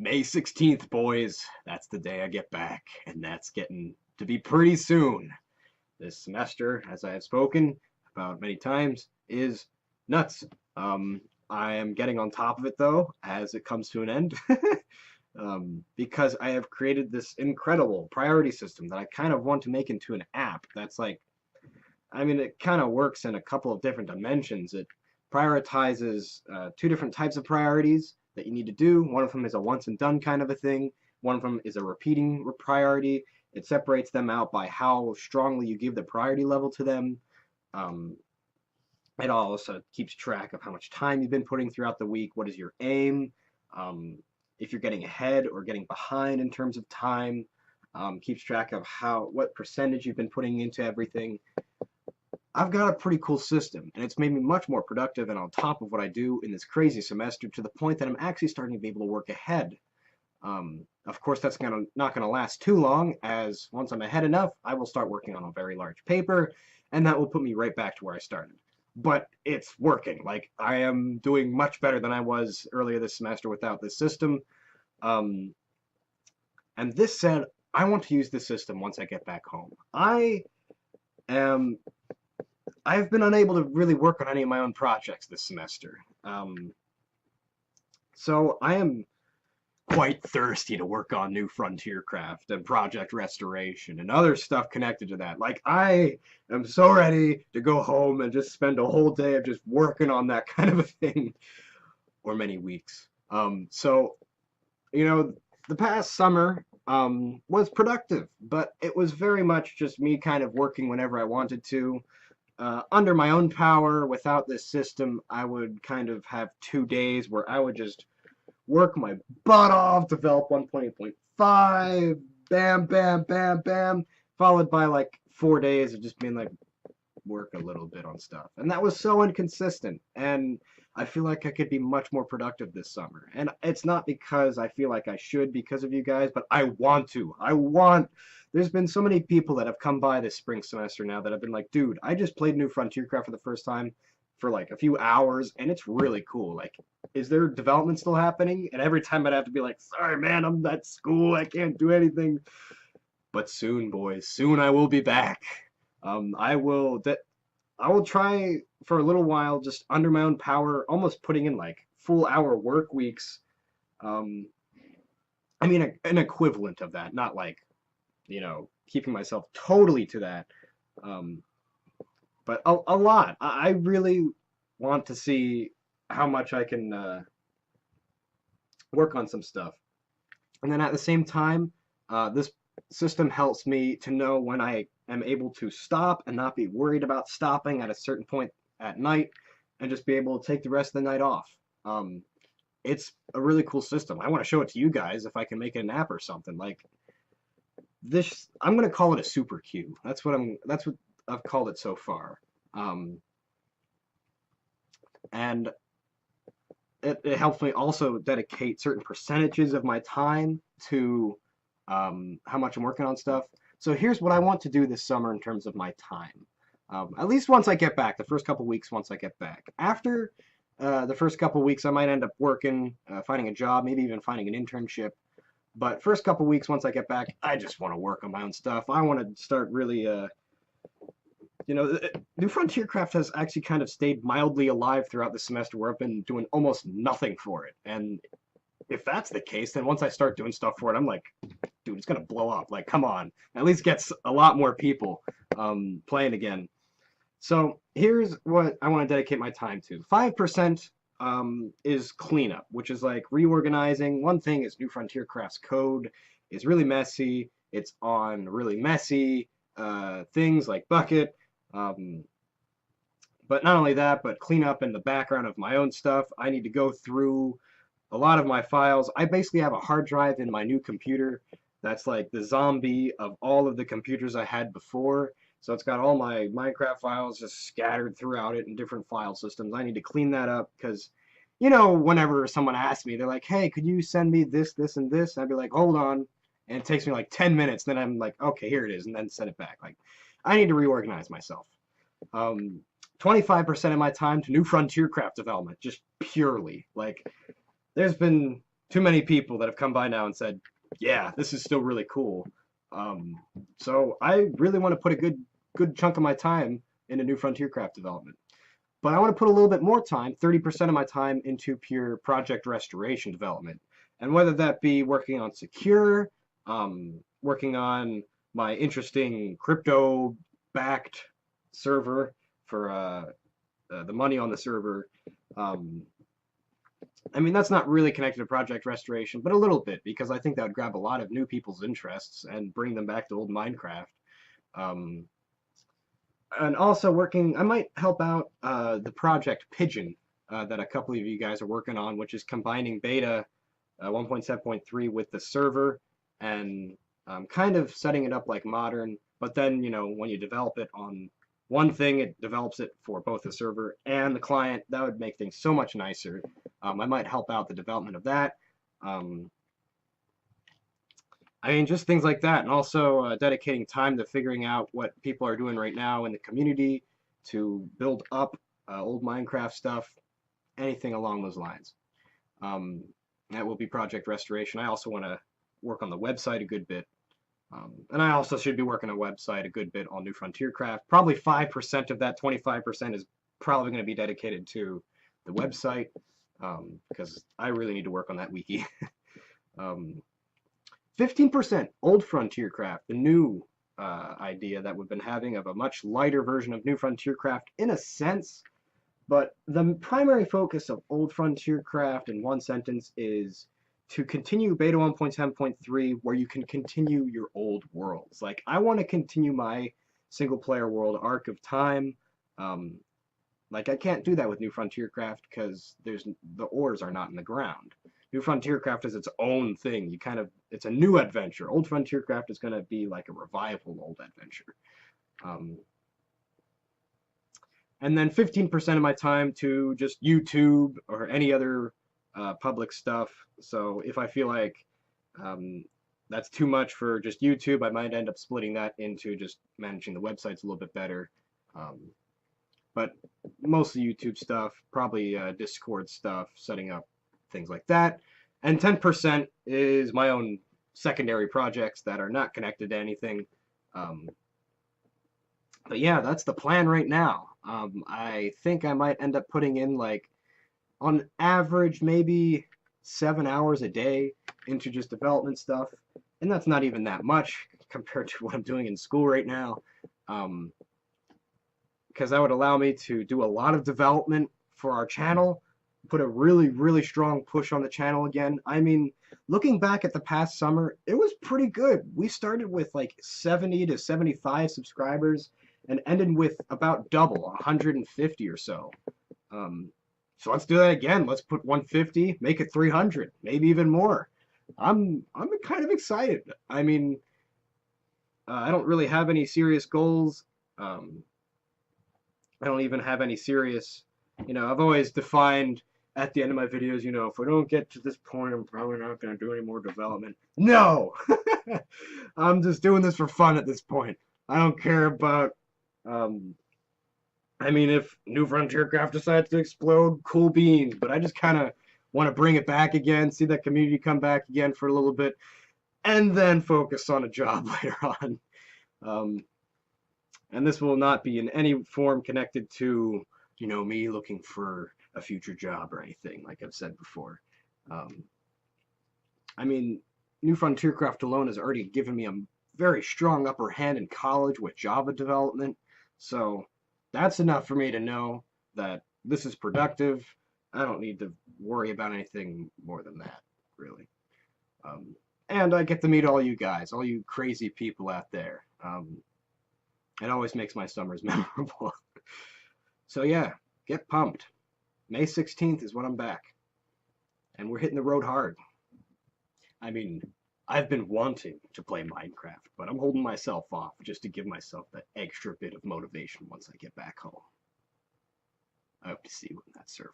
May 16th, boys. That's the day I get back, and that's getting to be pretty soon. This semester, as I have spoken about many times, is nuts. Um, I am getting on top of it though, as it comes to an end, because I have created this incredible priority system that I kind of want to make into an app. That's like, I mean, it kind of works in a couple of different dimensions. It prioritizes two different types of priorities that you need to do. One of them is a once and done kind of a thing. One of them is a repeating priority. It separates them out by how strongly you give the priority level to them. Um, it also keeps track of how much time you've been putting throughout the week. What is your aim? If you're getting ahead or getting behind in terms of time. Keeps track of what percentage you've been putting into everything. I've got a pretty cool system, and it's made me much more productive and on top of what I do in this crazy semester to the point that I'm actually starting to be able to work ahead. Of course, that's not gonna last too long, as once I'm ahead enough, I will start working on a very large paper, and that will put me right back to where I started. But it's working. Like, I am doing much better than I was earlier this semester without this system. Um, and this said, I want to use this system once I get back home. Am I've been unable to really work on any of my own projects this semester. So I am quite thirsty to work on new frontier craft and project restoration and other stuff connected to that. Like, I am so ready to go home and just spend a whole day of just working on that kind of a thing, or many weeks. So, the past summer was productive, but it was very much just me kind of working whenever I wanted to. Under my own power, without this system, I would kind of have 2 days where I would just work my butt off, develop 1.8.5, bam, bam, bam, bam, followed by like 4 days of just being like, work a little bit on stuff. And that was so inconsistent. And I feel like I could be much more productive this summer. And it's not because I feel like I should because of you guys, but I want to. There's been so many people that have come by this spring semester now that have been like, dude, I just played New Frontier Craft for the first time for like a few hours, and it's really cool. Like, is there development still happening? And every time I'd have to be like, sorry, man, I'm at school. I can't do anything. But soon, boys, soon I will be back. I will try for a little while, just under my own power, almost putting in like full hour work weeks. Um, I mean, an equivalent of that, not like, keeping myself totally to that. Um, but a lot. I really want to see how much I can work on some stuff. And then at the same time, this system helps me to know when I am able to stop and not be worried about stopping at a certain point at night and just be able to take the rest of the night off. It's a really cool system. I want to show it to you guys if I can make it an app or something. Like this, I'm gonna call it a super queue. That's what I've called it so far. And it helps me also dedicate certain percentages of my time to how much I'm working on stuff. So here's what I want to do this summer in terms of my time. At least once I get back, the first couple weeks once I get back. After the first couple weeks, I might end up working, finding a job, maybe even finding an internship. But first couple weeks once I get back, I just want to work on my own stuff. I want to start really, New Frontier Craft has actually kind of stayed mildly alive throughout the semester where I've been doing almost nothing for it. And if that's the case, then once I start doing stuff for it, I'm like, dude, it's gonna blow up. Like, come on, at least gets a lot more people playing again. So here's what I want to dedicate my time to. 5% is cleanup, which is like reorganizing. One thing is New Frontier Craft's code is really messy. It's on really messy things like Bucket. But not only that, but clean up in the background of my own stuff. I need to go through a lot of my files. I basically have a hard drive in my new computer that's like the zombie of all of the computers I had before. So it's got all my Minecraft files just scattered throughout it in different file systems. I need to clean that up because, whenever someone asks me, they're like, hey, could you send me this, this, and this? And I'd be like, hold on. And it takes me like 10 minutes. Then I'm like, okay, here it is. And then send it back. Like, I need to reorganize myself. 25% of my time to New Frontier Craft development, just purely. Like, there's been too many people that have come by now and said, yeah, this is still really cool. So I really want to put a good chunk of my time into New Frontier Craft development. But I want to put a little bit more time, 30% of my time, into pure project restoration development. And whether that be working on Secure, working on my interesting crypto-backed server for the money on the server. I mean, that's not really connected to project restoration, but a little bit, because I think that would grab a lot of new people's interests and bring them back to old Minecraft. Um, and also working, I might help out the project Pigeon that a couple of you guys are working on, which is combining beta 1.7.3 with the server and kind of setting it up like modern. But then, you know, when you develop it on one thing, it develops it for both the server and the client. That would make things so much nicer. I might help out the development of that. I mean, just things like that, and also dedicating time to figuring out what people are doing right now in the community to build up old Minecraft stuff, anything along those lines. That will be project restoration. I also want to work on the website a good bit. And I also should be working on a website a good bit on New Frontier Craft. Probably 5% of that 25% is probably going to be dedicated to the website, because I really need to work on that wiki. 15% Old Frontier Craft, the new idea that we've been having of a much lighter version of New Frontier Craft in a sense, but the primary focus of Old Frontier Craft in one sentence is to continue beta 1.7.3 where you can continue your old worlds. Like, I want to continue my single player world Arc of Time. Like, I can't do that with New Frontier Craft because the ores are not in the ground. New Frontier Craft is its own thing. It's a new adventure. Old Frontier Craft is going to be like a revival old adventure. And then 15% of my time to just YouTube or any other public stuff. So if I feel like that's too much for just YouTube, I might end up splitting that into just managing the websites a little bit better. But mostly YouTube stuff, probably Discord stuff, setting up things like that. And 10% is my own secondary projects that are not connected to anything. But yeah, that's the plan right now. I think I might end up putting in, like, on average, maybe 7 hours a day into just development stuff. And that's not even that much compared to what I'm doing in school right now. Because that would allow me to do a lot of development for our channel, put a really, really strong push on the channel again. I mean, looking back at the past summer, it was pretty good. We started with like 70 to 75 subscribers and ended with about double, 150 or so. So let's do that again. Let's put 150, make it 300, maybe even more. I'm kind of excited. I mean, I don't really have any serious goals. I don't even have any serious, I've always defined at the end of my videos, if I don't get to this point, I'm probably not going to do any more development. No! I'm just doing this for fun at this point. I don't care about, I mean, if New Frontier Craft decides to explode, cool beans, but I just kind of want to bring it back again, see that community come back again for a little bit, and then focus on a job later on. And this will not be in any form connected to, me looking for a future job or anything, like I've said before. I mean, New Frontier Craft alone has already given me a very strong upper hand in college with Java development, so that's enough for me to know that this is productive. I don't need to worry about anything more than that, really. And I get to meet all you guys, all you crazy people out there. It always makes my summers memorable. So yeah, get pumped. May 16th is when I'm back. And we're hitting the road hard. I mean, I've been wanting to play Minecraft, but I'm holding myself off just to give myself that extra bit of motivation once I get back home. I hope to see you in that server.